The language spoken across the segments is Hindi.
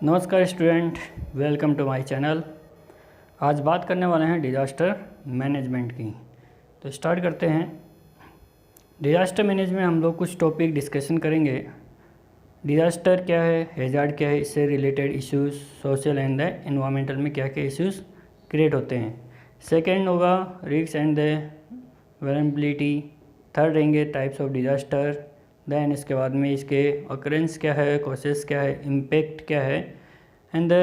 नमस्कार student, welcome to my channel. आज बात करने वाले हैं डिज़ास्टर मैनेजमेंट की। तो स्टार्ट करते हैं। डिज़ास्टर मैनेजमेंट हम लोग कुछ टॉपिक डिस्कशन करेंगे। डिज़ास्टर क्या है, हैज़ार्ड क्या है, इससे related issues, social and the environmental में क्या क्या इश्यूज क्रिएट होते हैं। सेकंड होगा risk and the vulnerability. Third रहेंगे टाइप्स ऑफ डिज़ास्टर। देन इसके बाद में इसके ऑकरेंस क्या है, कॉसेस क्या है, इम्पैक्ट क्या है एंड द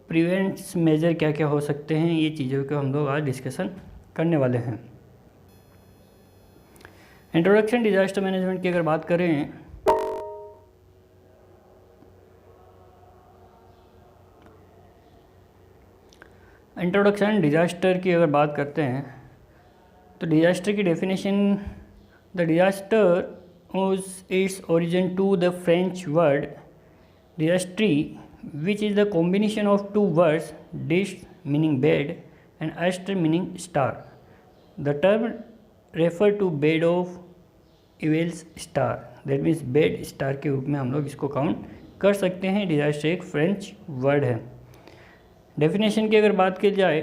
प्रिवेंट्स मेजर क्या क्या हो सकते हैं। ये चीज़ों को हम लोग आज डिस्कशन करने वाले हैं। इंट्रोडक्शन डिज़ास्टर मैनेजमेंट की अगर बात करें इंट्रोडक्शन डिज़ास्टर की अगर बात करते हैं तो डिज़ास्टर की definition, the disaster owes its origin to the French word disaster, which is the combination of two words, dis meaning bad and astre meaning star. The term refer to bed of evils star, that means bad star के रूप में हम लोग इसको काउंट कर सकते हैं। डिजास्टर एक फ्रेंच वर्ड है। डेफिनेशन की अगर बात की जाए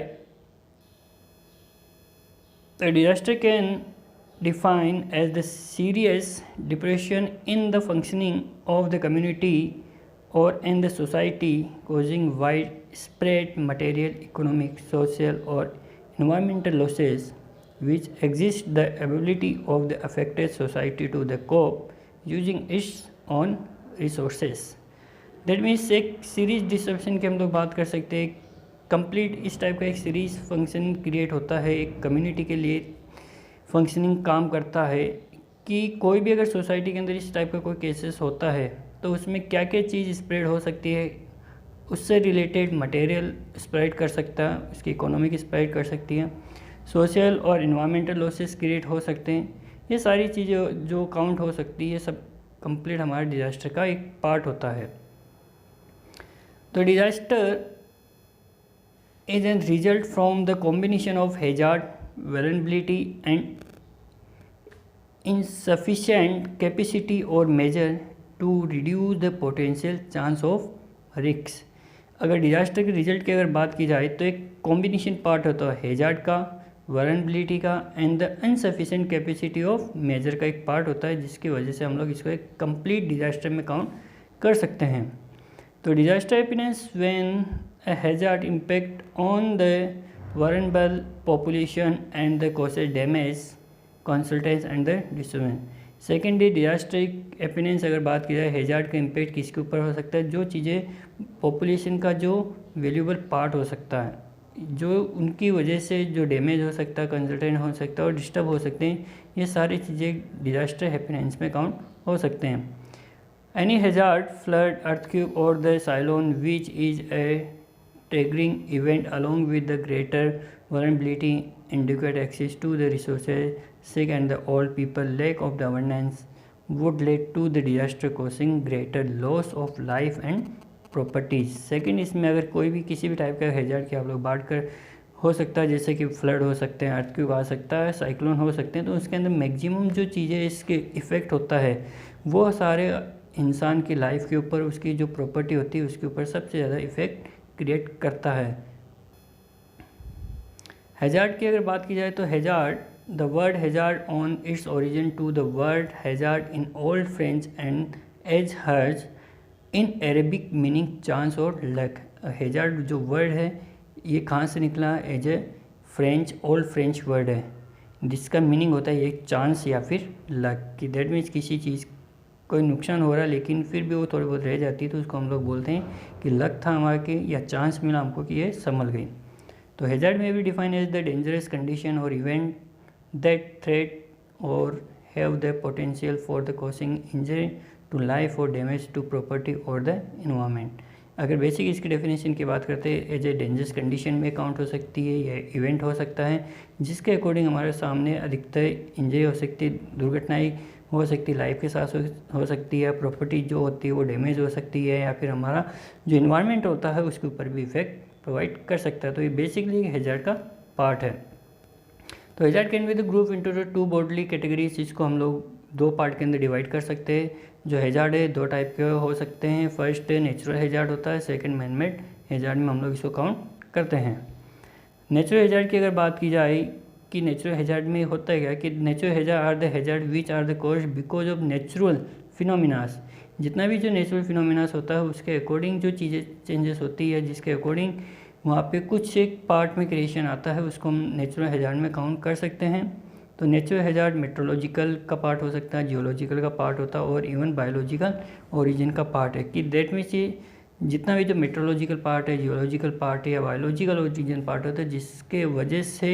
तो disaster can defined as the serious depression in the functioning of the community or in the society causing widespread material, economic, social or environmental losses which exist the ability of the affected society to the cope using its own resources. That means एक सीरीज डिस्ट्रप्शन की हम लोग बात कर सकते हैं। कंप्लीट इस टाइप का एक सीरीज फंक्शन क्रिएट होता है, एक कम्युनिटी के लिए फंक्शनिंग काम करता है कि कोई भी अगर सोसाइटी के अंदर इस टाइप का कोई केसेस होता है तो उसमें क्या क्या चीज़ स्प्रेड हो सकती है, उससे रिलेटेड मटेरियल स्प्रेड कर सकता है, उसकी इकोनॉमिक स्प्रेड कर सकती है, सोशल और इन्वायरमेंटल लॉसेस क्रिएट हो सकते हैं। ये सारी चीज़ें जो काउंट हो सकती है सब कंप्लीट हमारे डिज़ास्टर का एक पार्ट होता है। तो disaster is an result from the combination of hazard, vulnerability and insufficient capacity or measure to reduce the potential chance of risks। अगर डिज़ास्टर के रिजल्ट की अगर बात की जाए तो एक कॉम्बिनेशन पार्ट होता है हैजार्ड का, वल्नरेबिलिटी का and the insufficient capacity of measure का एक पार्ट होता है, जिसकी वजह से हम लोग इसको एक कंप्लीट डिज़ास्टर में काउंट कर सकते हैं। तो disaster happens when a hazard impact on the vulnerable population and the causes damage, consequences and the disturbance। Secondly disaster happens अगर बात की जाए हैजार्ड का इम्पैक्ट किसके ऊपर हो सकता है, जो चीज़ें पॉपुलेशन का जो वैल्यूबल पार्ट हो सकता है, जो उनकी वजह से जो डैमेज हो सकता है, कंसल्टेंट हो सकता है और डिस्टर्ब हो सकते हैं, ये सारी चीज़ें डिजास्टर हैपेंस में काउंट हो सकते हैं। एनी हैजार्ड, फ्लड, अर्थक्वेक और the cyclone which is a triggering event along with the greater vulnerability inadequate access to the resources, sick and the old people, lack of the abundance would lead to the disaster causing greater loss of life and properties। Second, इसमें अगर कोई भी किसी भी टाइप का हैजार्ड की आप लोग बात कर हो सकता है, जैसे कि फ्लड हो सकते हैं, अर्थक्वेक आ सकता है, साइक्लोन हो सकते हैं, तो उसके अंदर मैक्सिमम जो चीज़ें इसके इफ़ेक्ट होता है वो सारे इंसान की लाइफ के ऊपर, उसकी जो प्रॉपर्टी होती है उसके ऊपर सबसे ज़्यादा इफ़ेक्ट क्रिएट करता है। हैजार्ड की अगर बात की जाए तो hazard, the word hazard on its origin to the word hazard in old French and as harz in Arabic meaning chance और लक। हैजार्ड जो वर्ड है ये कहाँ से निकला, as a French, old French word है, जिसका मीनिंग होता है एक चांस या फिर लक की। दैट मीन्स किसी चीज़ कोई नुकसान हो रहा है लेकिन फिर भी वो थोड़ी बहुत रह जाती है तो उसको हम लोग बोलते हैं कि लक था हमारे के, या चांस मिला हमको कि ये संभल गई। तो हैजार्ड में भी define as the dangerous condition और इवेंट दैट थ्रेट और have the potential for the causing injury to life और डैमेज टू प्रॉपर्टी और द एनवायरनमेंट। अगर बेसिक इसकी डेफिनेशन की बात करते हैं, एज ए डेंजरस कंडीशन में काउंट हो सकती है, या इवेंट हो सकता है जिसके अकॉर्डिंग हमारे सामने अधिकतर इंजरी हो सकती है, दुर्घटनाएँ हो सकती है, लाइफ के साथ हो सकती है, प्रॉपर्टी जो होती है वो डैमेज हो सकती है, या फिर हमारा जो इन्वायरमेंट होता है उसके ऊपर भी इफेक्ट प्रोवाइड कर सकता है। तो ये बेसिकली हैजार्ड का पार्ट है। तो hazard can be the group into the two broadly categories, इसको हम लोग दो पार्ट के अंदर डिवाइड कर सकते हैं। जो हैजार्ड है दो टाइप के हो सकते हैं। फर्स्ट नेचुरल हैजार्ड होता है, सेकंड मैनमेड हैजार्ड में हम लोग इसको काउंट करते हैं। नेचुरल हैजार्ड की अगर बात की जाए कि नेचुरल हैजार्ड में होता है क्या कि natural hazard are the hazard which are the caused because of natural phenomenas. जितना भी जो नेचुरल फिनोमिनास होता है उसके अकॉर्डिंग जो चीज़ें चेंजेस होती है, जिसके अकॉर्डिंग वहाँ पे कुछ एक पार्ट में क्रिएशन आता है, उसको हम नेचुरल हैजार्ड में काउंट कर सकते हैं। तो नेचुरल हैजार्ड मेट्रोलॉजिकल का पार्ट हो सकता है, जियोलॉजिकल का पार्ट होता है और इवन बायोलॉजिकल ओरिजिन का पार्ट है। कि दैट मीन्स ये जितना भी जो मेट्रोलॉजिकल पार्ट है, जियोलॉजिकल पार्ट है या बायोलॉजिकल ओरिजिन पार्ट होता है, जिसके वजह से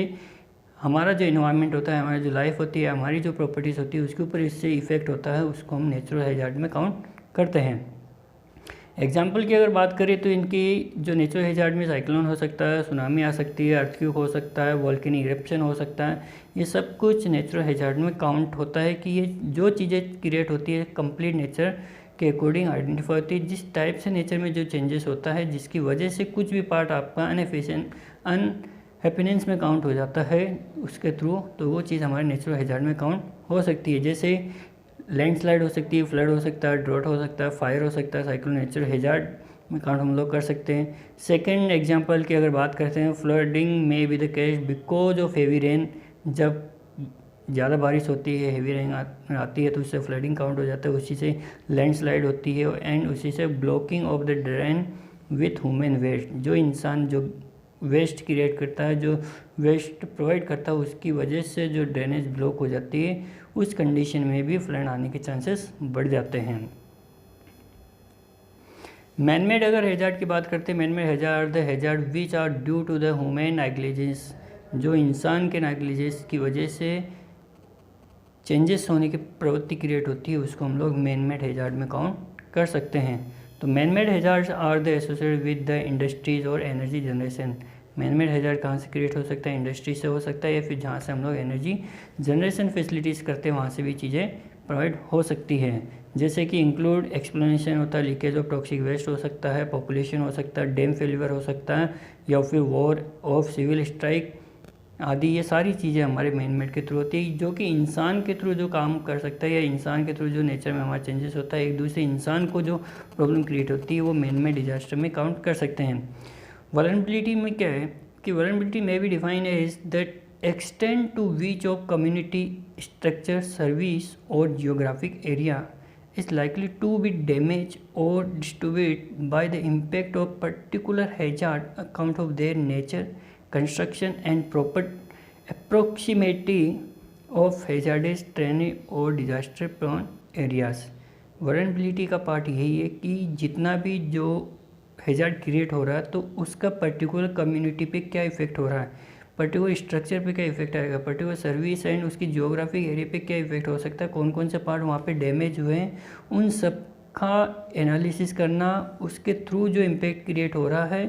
हमारा जो इन्वायरमेंट होता है, हमारी जो लाइफ होती है, हमारी जो प्रॉपर्टीज़ होती है, उसके ऊपर इससे इफेक्ट होता है, उसको हम नेचुरल हैजार्ड में काउंट करते हैं। एग्जाम्पल की अगर बात करें तो इनकी जो नेचुरल हैजार्ड में साइक्लोन हो सकता है, सुनामी आ सकती है, अर्थक्वेक हो सकता है, वोल्केनिक इरप्शन हो सकता है, ये सब कुछ नेचुरल हैजार्ड में काउंट होता है। कि ये जो चीज़ें क्रिएट होती है कंप्लीट नेचर के अकॉर्डिंग आइडेंटिफाई होती है। जिस टाइप से नेचर में जो चेंजेस होता है, जिसकी वजह से कुछ भी पार्ट आपका अनहैप्पीनेस में काउंट हो जाता है उसके थ्रू, तो वो चीज़ हमारे नेचुरल हैजार्ड में काउंट हो सकती है। जैसे लैंडस्लाइड हो सकती है, फ्लड हो सकता है, ड्रॉट हो सकता है, फायर हो सकता है, साइक्लोन नेचुरल हैजार्ड में काउंट हम लोग कर सकते हैं। सेकंड एग्जांपल की अगर बात करते हैं, फ्लडिंग में be the case because of heavy rain. जब ज़्यादा बारिश होती है, हेवी रेन आती है, तो उससे फ्लडिंग काउंट हो जाता है, उसी से लैंडस्लाइड होती है एंड उसी से blocking of the drain with human waste. जो इंसान जो वेस्ट क्रिएट करता है, जो वेस्ट प्रोवाइड करता है, उसकी वजह से जो ड्रेनेज ब्लॉक हो जाती है, उस कंडीशन में भी फ्लड आने के चांसेस बढ़ जाते हैं। मैनमेड अगर हैजार्ड की बात करते हैं, manmade hazard the hazard which are due to the human negligence. जो इंसान के नेग्लिजेंस की वजह से चेंजेस होने की प्रवृत्ति क्रिएट होती है, उसको हम लोग मैनमेड हैजार्ड में काउंट कर सकते हैं। तो manmade hazards are the associated with the industries और एनर्जी जनरेशन। मैनमेड हैजार्ड कहाँ से क्रिएट हो सकता है? इंडस्ट्री से हो सकता है, या फिर जहाँ से हम लोग एनर्जी जनरेशन फैसिलिटीज़ करते हैं वहाँ से भी चीज़ें प्रोवाइड हो सकती है। जैसे कि इंक्लूड एक्सप्लोनेशन होता है, लीकेज ऑफ टॉक्सिक वेस्ट हो सकता है, पॉपुलेशन हो सकता है, डैम फेलियर हो सकता है, या फिर वॉर ऑफ सिविल स्ट्राइक आदि। ये सारी चीज़ें हमारे मैनमेड के थ्रू होती है, जो कि इंसान के थ्रू जो काम कर सकता है, या इंसान के थ्रू जो नेचर में हमारा चेंजेस होता है, एक दूसरे इंसान को जो प्रॉब्लम क्रिएट होती है, वो मैनमेड डिजास्टर में काउंट कर सकते हैं। वल्नरेबिलिटी में क्या है कि वल्नरेबिलिटी में भी define as that extent to which of community structure service और geographic area is likely to be damaged or destroyed by the impact of particular hazard account of their nature, construction and proper approximity of hazardous terrain और disaster prone areas। वल्नरेबिलिटी का पार्ट यही है कि जितना भी जो हैजार्ड क्रिएट हो रहा है, तो उसका पर्टिकुलर कम्युनिटी पे क्या इफेक्ट हो रहा है, पर्टिकुलर स्ट्रक्चर पे क्या इफेक्ट आएगा, पर्टिकुलर सर्विस एंड उसकी जियोग्राफिक एरिया पे क्या इफेक्ट हो सकता है, कौन कौन से पार्ट वहाँ पे डैमेज हुए हैं, उन सब का एनालिसिस करना, उसके थ्रू जो इम्पैक्ट क्रिएट हो रहा है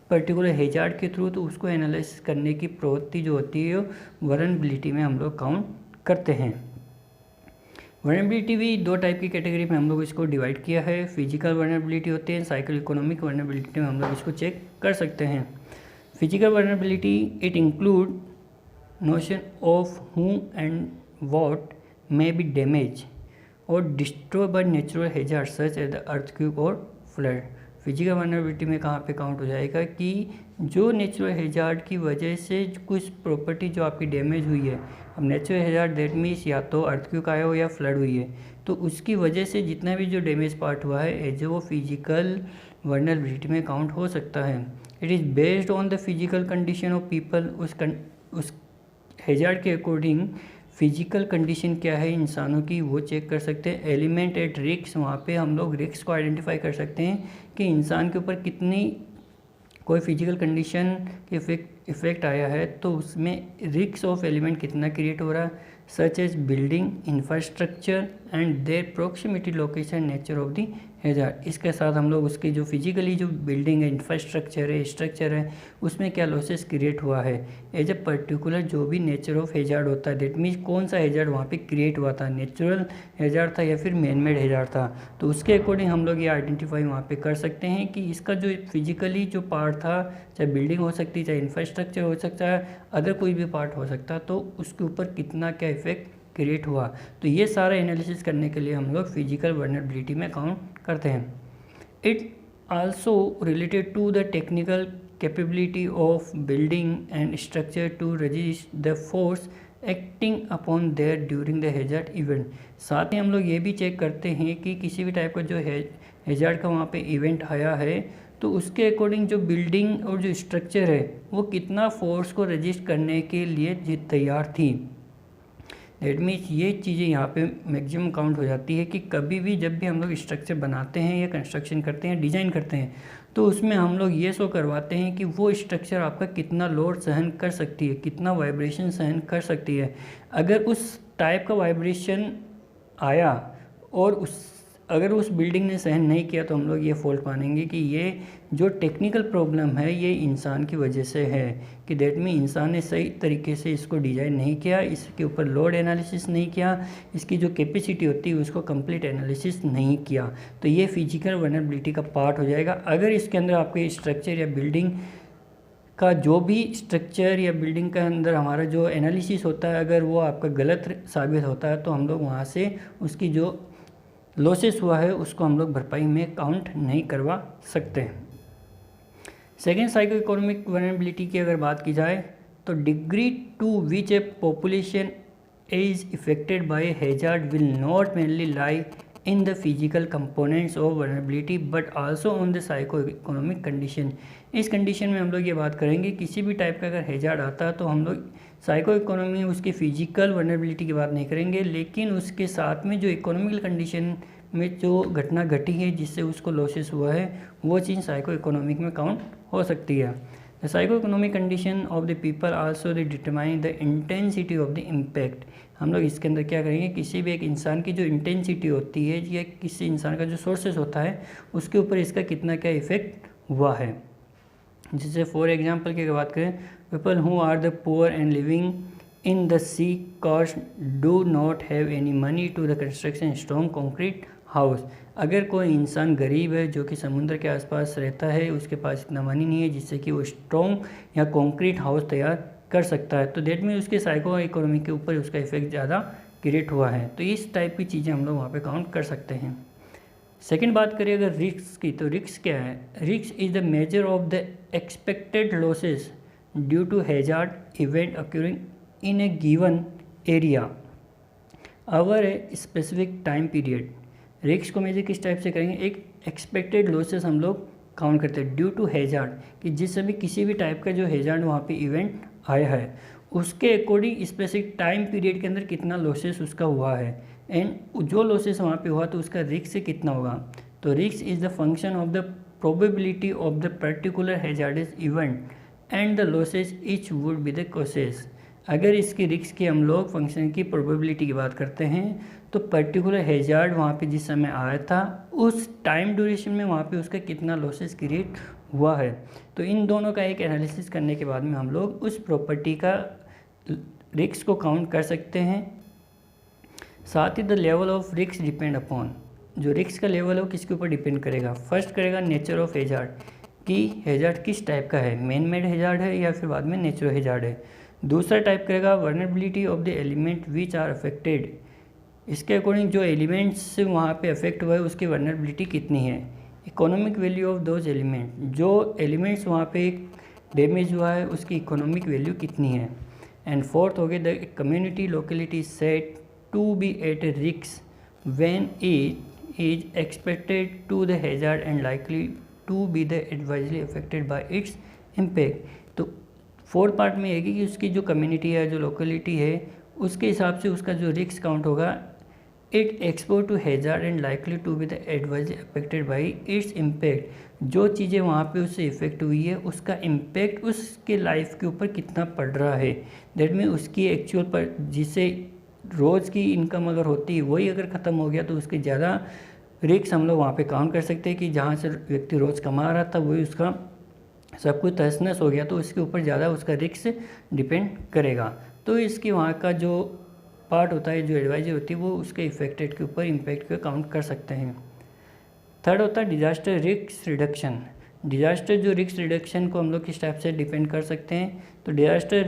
पर्टिकुलर हैजार्ड के थ्रू, तो उसको एनालिसिस करने की प्रवृत्ति जो होती है वल्नरेबिलिटी में हम लोग काउंट करते हैं। वल्नरेबिलिटी भी दो टाइप की कैटेगरी में हम लोग इसको डिवाइड किया है। फिजिकल वल्नरेबिलिटी होती है, साइको इकोनॉमिक वल्नरेबिलिटी में हम लोग इसको चेक कर सकते हैं। Physical vulnerability, it include notion of whom and what may be damaged or destroyed by natural hazards such as the earthquake or flood। Physical vulnerability में कहाँ पे काउंट हो जाएगा कि जो नेचुरल हैजार्ड की वजह से कुछ प्रॉपर्टी जो आपकी डैमेज हुई है, अब नेचुरल हैजार्ड दैट मीन्स या तो अर्थक्वेक आया हो या फ्लड हुई है, तो उसकी वजह से जितना भी जो डैमेज पार्ट हुआ है एज वो फिजिकल वल्नरेबिलिटी में काउंट हो सकता है। It is based on the physical condition of people. उस हैजार्ड के अकॉर्डिंग फिजिकल कंडीशन क्या है इंसानों की, वो चेक कर सकते हैं। एलिमेंट एट रिस्क, वहाँ पे हम लोग रिस्क को आइडेंटिफाई कर सकते हैं कि इंसान के ऊपर कितनी कोई फिजिकल कंडीशन के इफेक्ट आया है, तो उसमें रिस्क ऑफ एलिमेंट कितना क्रिएट हो रहा है, such as building infrastructure and their proximity location nature of the hazard. इसके साथ हम लोग उसकी जो फिजिकली जो बिल्डिंग है, इंफ्रास्ट्रक्चर है, स्ट्रक्चर है, उसमें क्या लॉसेस क्रिएट हुआ है एज ए पर्टिकुलर जो भी नेचर ऑफ हैजार्ड होता है, डेट मीन्स कौन सा हैजार्ड वहाँ पे क्रिएट हुआ था, नेचुरल हैजार्ड था या फिर मैनमेड हैजार्ड था, तो उसके अकॉर्डिंग हम लोग ये आइडेंटिफाई वहाँ पे कर सकते हैं कि इसका जो फिजिकली जो पार्ट था, चाहे बिल्डिंग हो सकती है, चाहे इंफ्रास्ट्रक्चर हो सकता है, अदर कोई भी पार्ट हो सकता है, तो उसके ऊपर कितना क्या इफेक्ट क्रिएट हुआ। तो ये सारा एनालिसिस करने के लिए हम लोग फिजिकल वल्नरेबिलिटी में काउंट करते हैं। It also related to the technical capability of building and structure to resist the force acting upon there during the hazard event. साथ ही हम लोग ये भी चेक करते हैं कि किसी भी टाइप का जो हैजार्ड का वहाँ पे इवेंट आया है तो उसके अकॉर्डिंग जो बिल्डिंग और जो स्ट्रक्चर है वो कितना फोर्स को रजिस्ट करने के लिए तैयार थी। दैट मीन्स ये चीज़ें यहाँ पे मैक्सिमम काउंट हो जाती है कि कभी भी जब भी हम लोग स्ट्रक्चर बनाते हैं या कंस्ट्रक्शन करते हैं, डिज़ाइन करते हैं, तो उसमें हम लोग ये शो करवाते हैं कि वो स्ट्रक्चर आपका कितना लोड सहन कर सकती है, कितना वाइब्रेशन सहन कर सकती है। अगर उस टाइप का वाइब्रेशन आया और अगर उस बिल्डिंग ने सहन नहीं किया तो हम लोग ये फॉल्ट मानेंगे कि ये जो टेक्निकल प्रॉब्लम है ये इंसान की वजह से है, कि दैट मीन इंसान ने सही तरीके से इसको डिज़ाइन नहीं किया, इसके ऊपर लोड एनालिसिस नहीं किया, इसकी जो कैपेसिटी होती है उसको कंप्लीट एनालिसिस नहीं किया। तो ये फिजिकल वल्नरेबिलिटी का पार्ट हो जाएगा। अगर इसके अंदर आपके स्ट्रक्चर या बिल्डिंग का जो भी स्ट्रक्चर या बिल्डिंग के अंदर हमारा जो एनालिसिस होता है अगर वो आपका गलत साबित होता है तो हम लोग वहाँ से उसकी जो लॉसेस हुआ है उसको हम लोग भरपाई में काउंट नहीं करवा सकते। सेकेंड, साइको इकोनॉमिक वल्नरेबिलिटी की अगर बात की जाए तो degree to which a population is affected by hazard will not mainly lie in the physical components of vulnerability but also on the psycho economic condition. इस कंडीशन में हम लोग ये बात करेंगे किसी भी टाइप का अगर हैजार्ड आता है तो हम लोग साइको इकोनॉमी उसकी फिजिकल वल्नरेबिलिटी की बात नहीं करेंगे, लेकिन उसके साथ में जो इकोनॉमिकल कंडीशन में जो घटना घटी है जिससे उसको लॉसेस हुआ है वो चीज़ साइको इकोनॉमिक में काउंट हो सकती है। The psycho economic condition of the people also they determine the intensity of the impact. हम लोग इसके अंदर क्या करेंगे, किसी भी एक इंसान की जो इंटेंसिटी होती है या किसी इंसान का जो सोर्सेस होता है उसके ऊपर इसका कितना क्या इफेक्ट हुआ है। जैसे फॉर एग्जांपल की बात करें, people who are the poor and living in the sea coast do not have any money to the construction strong concrete house. अगर कोई इंसान गरीब है जो कि समुद्र के आसपास रहता है, उसके पास इतना मनी नहीं है जिससे कि वो स्ट्रॉन्ग या कंक्रीट हाउस तैयार कर सकता है, तो डेट में उसके साइको इकोनॉमी के ऊपर उसका इफेक्ट ज़्यादा क्रिएट हुआ है। तो इस टाइप की चीज़ें हम लोग वहाँ पे काउंट कर सकते हैं। सेकेंड बात करें अगर रिस्क की, तो रिस्क क्या है? Risk is the measure of the expected losses due to hazard event occurring in a given area over a specific time period. Risk को मेजर किस टाइप से करेंगे? एक एक्सपेक्टेड लॉसेस हम लोग काउंट करते हैं ड्यू टू हैजार्ड, कि जिस समय किसी भी टाइप का जो हैजार्ड वहाँ पे इवेंट आया है उसके अकॉर्डिंग स्पेसिफिक टाइम पीरियड के अंदर कितना लॉसेस उसका हुआ है, एंड जो लॉसेस वहाँ पे हुआ तो उसका रिस्क कितना होगा। तो risk is the function of the probability of the particular hazards event and the losses etch would be the causes. अगर इसकी रिस्क की हम लोग फंक्शन की प्रोबेबिलिटी की बात करते हैं तो पर्टिकुलर हैजार्ड वहाँ पे जिस समय आया था उस टाइम ड्यूरेशन में वहाँ पे उसका कितना लॉसेस क्रिएट हुआ है। तो इन दोनों का एक एनालिसिस करने के बाद में हम लोग उस प्रॉपर्टी का रिस्क को काउंट कर सकते हैं। साथ ही the level of risk depend upon, जो रिस्क का लेवल है वो किसके ऊपर डिपेंड करेगा? फर्स्ट करेगा नेचर ऑफ हैजार्ड, कि हैजार्ड किस टाइप का है, मैन मेड हैजार्ड है या फिर बाद में नेचुरल हैजार्ड है। दूसरा टाइप करेगा vulnerability of the element which are affected, इसके अकॉर्डिंग जो एलिमेंट्स से वहाँ पे अफेक्ट हुआ है उसकी वल्नरेबिलिटी कितनी है। Economic value of those element, जो एलिमेंट्स वहाँ पे डैमेज हुआ है उसकी इकोनॉमिक वैल्यू कितनी है। एंड फोर्थ हो गया the community locality said to be at a risk when it is expected to the hazard and likely to be the adversely affected by its impact. तो फोर्थ पार्ट में है कि उसकी जो कम्युनिटी है, जो लोकेलिटी है, उसके हिसाब से उसका जो रिस्क काउंट होगा it expose to hazard and likely to be the adversely affected by its impact. जो चीज़ें वहाँ पे उससे इफेक्ट हुई है उसका इम्पैक्ट उसके लाइफ के ऊपर कितना पड़ रहा है। दैट मीन उसकी एक्चुअल पर जिससे रोज़ की इनकम अगर होती है वही अगर ख़त्म हो गया तो उसके ज़्यादा रिस्क हम लोग वहाँ पे काउंट कर सकते हैं कि जहाँ से व्यक्ति रोज़ कमा रहा था वही उसका सब कुछ तहस नहस हो गया तो उसके ऊपर ज़्यादा उसका रिस्क डिपेंड करेगा। तो इसकी वहाँ का जो पार्ट होता है, जो एडवाइजरी होती है, वो उसके इफेक्टेड के ऊपर इम्पैक्ट को काउंट कर सकते हैं। थर्ड होता है डिजास्टर रिस्क रिडक्शन। डिजास्टर जो रिस्क रिडक्शन को हम लोग किस टाइप से डिपेंड कर सकते हैं, तो disaster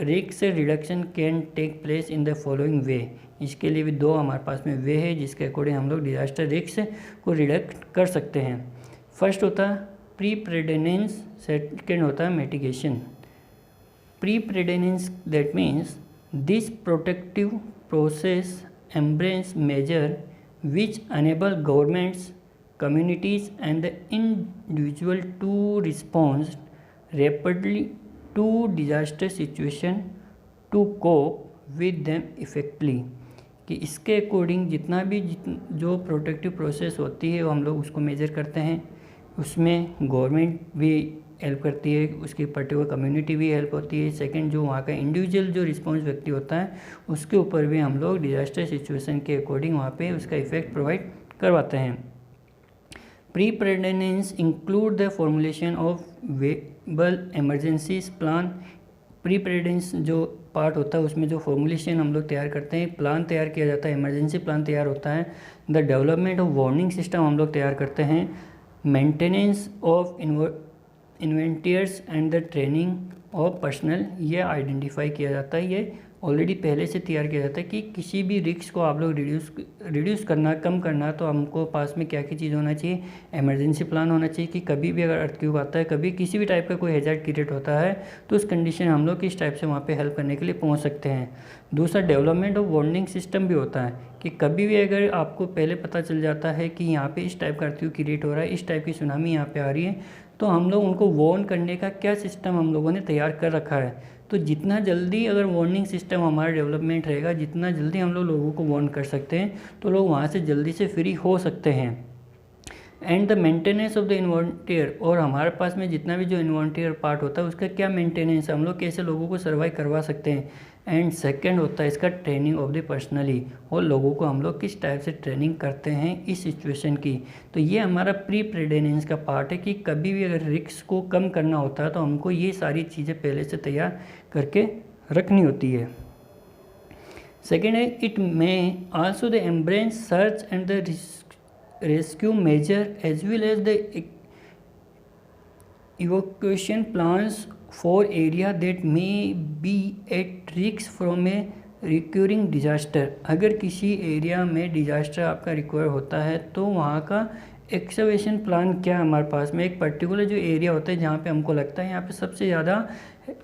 risk reduction can take place in the following way. इसके लिए भी दो हमारे पास में वे है जिसके अकॉर्डिंग हम लोग डिजास्टर रिस्क को रिडक्ट कर सकते हैं। फर्स्ट होता है प्री प्रेडेनेंस, सेकेंड होता है mitigation. Pre preparedness that means this protective process embrace measure which enable governments, communities and the individual to respond rapidly to disaster situation to cope with them effectively। कि इसके अकॉर्डिंग जितना भी जो प्रोटेक्टिव प्रोसेस होती है वो हम लोग उसको मेजर करते हैं, उसमें गवर्नमेंट भी हेल्प करती है, उसकी पर्टिकुलर कम्युनिटी भी हेल्प होती है। सेकंड जो वहाँ का इंडिविजुअल जो रिस्पॉन्स व्यक्ति होता है उसके ऊपर भी हम लोग डिजास्टर सिचुएशन के अकॉर्डिंग वहाँ पे उसका इफेक्ट प्रोवाइड करवाते हैं। Pre preparedness include the formulation of viable emergencies plan. Pre preparedness जो पार्ट होता है उसमें जो फॉर्मुलेशन हम लोग तैयार करते हैं, प्लान तैयार किया जाता है, इमरजेंसी प्लान तैयार होता है, the development of warning system हम लोग तैयार करते हैं, maintenance of inventories and the training of personnel ये आइडेंटिफाई किया जाता है। ये ऑलरेडी पहले से तैयार किया जाता है कि किसी भी रिस्क को आप लोग रिड्यूस करना, कम करना, तो हमको पास में क्या क्या चीज़ होना चाहिए, इमरजेंसी प्लान होना चाहिए कि कभी भी अगर अर्थक्वेक आता है, कभी किसी भी टाइप का कोई हैजार्ड क्रिएट होता है तो उस कंडीशन में हम लोग किस टाइप से वहाँ पे हेल्प करने के लिए पहुँच सकते हैं। दूसरा डेवलपमेंट ऑफ वार्निंग सिस्टम भी होता है कि कभी भी अगर आपको पहले पता चल जाता है कि यहाँ पे इस टाइप का अर्थक्वेक क्रिएट हो रहा है, इस टाइप की सुनामी यहाँ पे आ रही है, तो हम लोग उनको वार्न करने का क्या सिस्टम हम लोगों ने तैयार कर रखा है। तो जितना जल्दी अगर वार्निंग सिस्टम हमारा डेवलपमेंट रहेगा, जितना जल्दी हम लोग लोगों को वार्न कर सकते हैं तो लोग वहाँ से जल्दी से फ्री हो सकते हैं। And the maintenance of the inventory, और हमारे पास में जितना भी जो इन्वॉल्टियर पार्ट होता है उसका क्या मेंटेनेंस, हम लोग कैसे लोगों को सर्वाइव करवा सकते हैं। एंड सेकंड होता है इसका ट्रेनिंग ऑफ द पर्सनली, और लोगों को हम लोग किस टाइप से ट्रेनिंग करते हैं इस सिचुएशन की। तो ये हमारा प्री प्रेडेनेंस का पार्ट है कि कभी भी अगर रिस्क को कम करना होता है तो हमको ये सारी चीज़ें पहले से तैयार करके रखनी होती है। सेकेंड है it may also the embrace search and the rescue measure as well as the evacuation plans for area that may be at risk from a recurring disaster। अगर किसी एरिया में डिजास्टर आपका रिक्वायर होता है तो वहाँ का एक्सकवेशन प्लान क्या है हमारे पास में, एक पर्टिकुलर जो एरिया होता है जहाँ पे हमको लगता है यहाँ पे सबसे ज़्यादा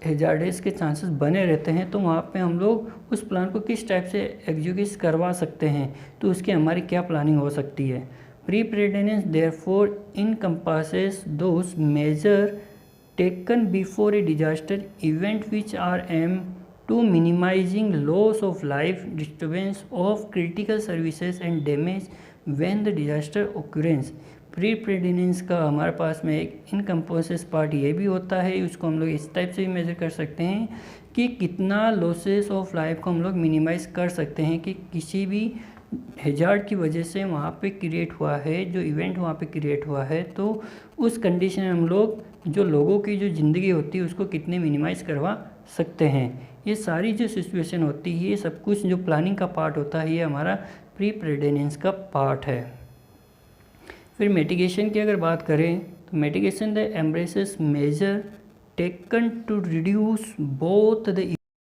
हैजार्डस के चांसेस बने रहते हैं, तो वहाँ पे हम लोग उस प्लान को किस टाइप से एग्जीक्यूट करवा सकते हैं, तो उसकी हमारी क्या प्लानिंग हो सकती है। Pre-preparedness therefore encompasses those measures taken before a disaster event which are aimed to minimizing loss of life, disturbance of critical services and damage when the disaster occurs। प्री-प्रेडेनेंस का हमारे पास में एक इनकम्पोसेस पार्ट ये भी होता है, उसको हम लोग इस टाइप से भी मेजर कर सकते हैं कि कितना लॉसेस ऑफ लाइफ को हम लोग मिनिमाइज़ कर सकते हैं कि किसी भी हैजार्ड की वजह से वहाँ पे क्रिएट हुआ है, जो इवेंट वहाँ पे क्रिएट हुआ है, तो उस कंडीशन में हम लोग जो लोगों की जो ज़िंदगी होती है उसको कितने मिनिमाइज़ करवा सकते हैं। ये सारी जो सिचुएशन होती है, ये सब कुछ जो प्लानिंग का पार्ट होता है, ये हमारा प्री प्रेडेनेंस का पार्ट है। फिर मिटिगेशन की अगर बात करें तो mitigation the embraces measure taken to reduce both the